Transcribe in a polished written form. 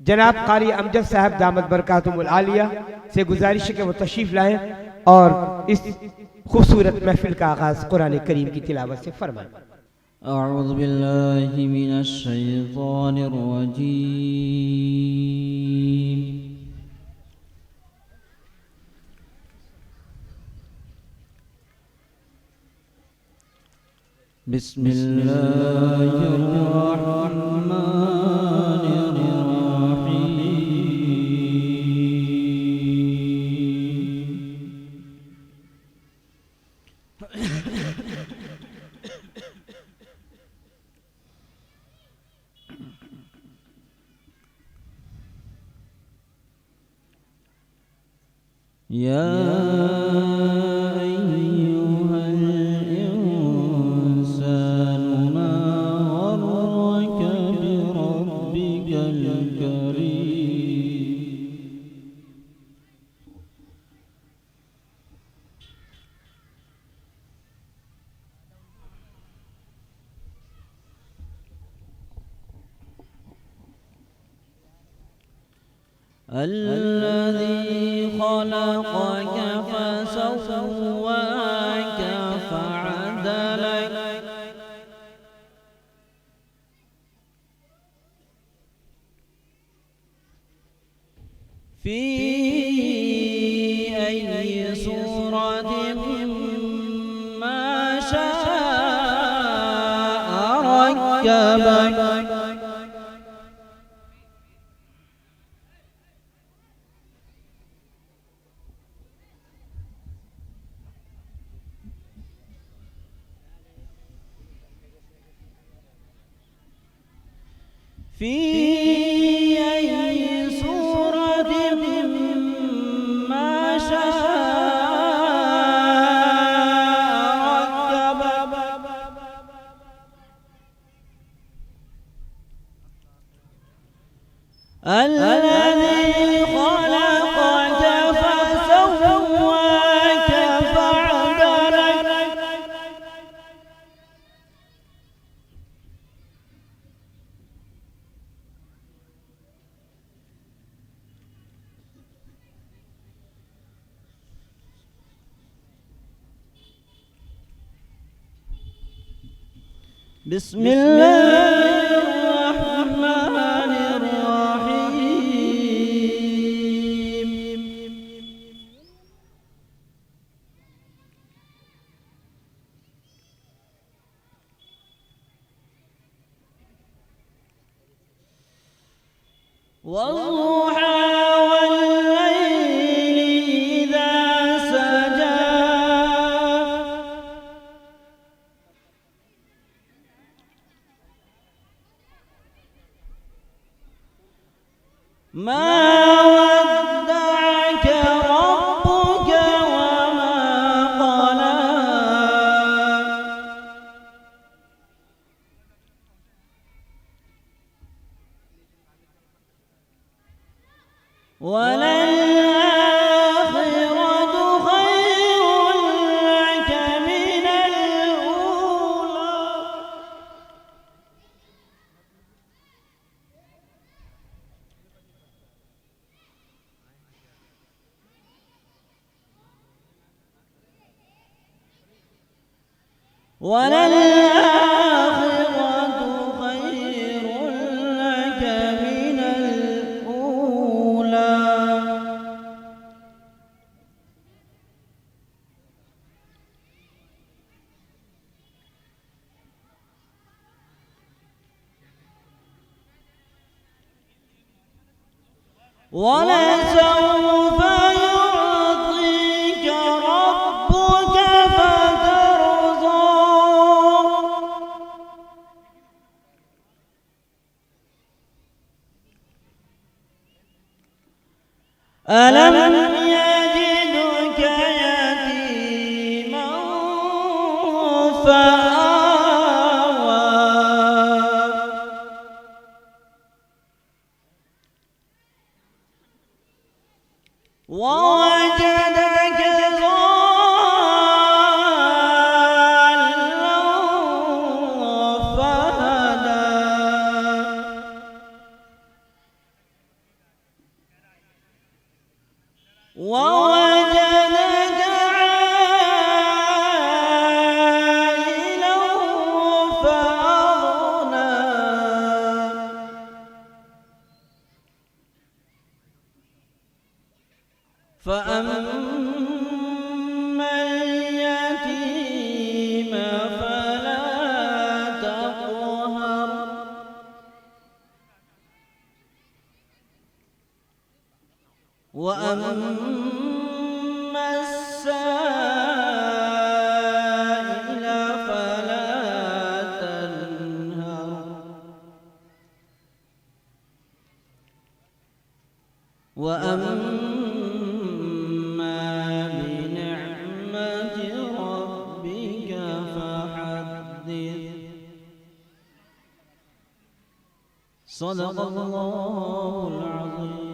जनाब कारी अमजद साहब दामद बरकातुहुल आलिया से गुजारिश है कि वो तशरीफ लाएं और इस खूबसूरत महफिल का आगाज कुरान करीम की तिलावत से फरमाएं। अऊज़ु बिल्लाहि मिनश शैतानिर रजीम। बिस्मिल्लाहिर रहमानिर रहीम। या अय्युहल इंसानु मा गर्रक बिरब्बिकल करीम। الذي خلقك فسواك فعدلك في أي صورة ما شاء ركبك في أي صورة ما شاء ركبك الذي خلقك فسواك فعدلك بسم الله الرحمن الرحيم. والضحى والليل إذا سجى ما ودعك ربك وما قلى وللآخرة خير لك من الأولى وللآخرة خير لك من الأولى ولسوف يعطيك ربك فترضى ألم يجدك يتيما فآوى ووجدك ضالا فهدى فأما اليتيم فلا تقهر وأما السائل فلا تنهر وأما بنعمة ربك فحدث. صدق الله العظيم.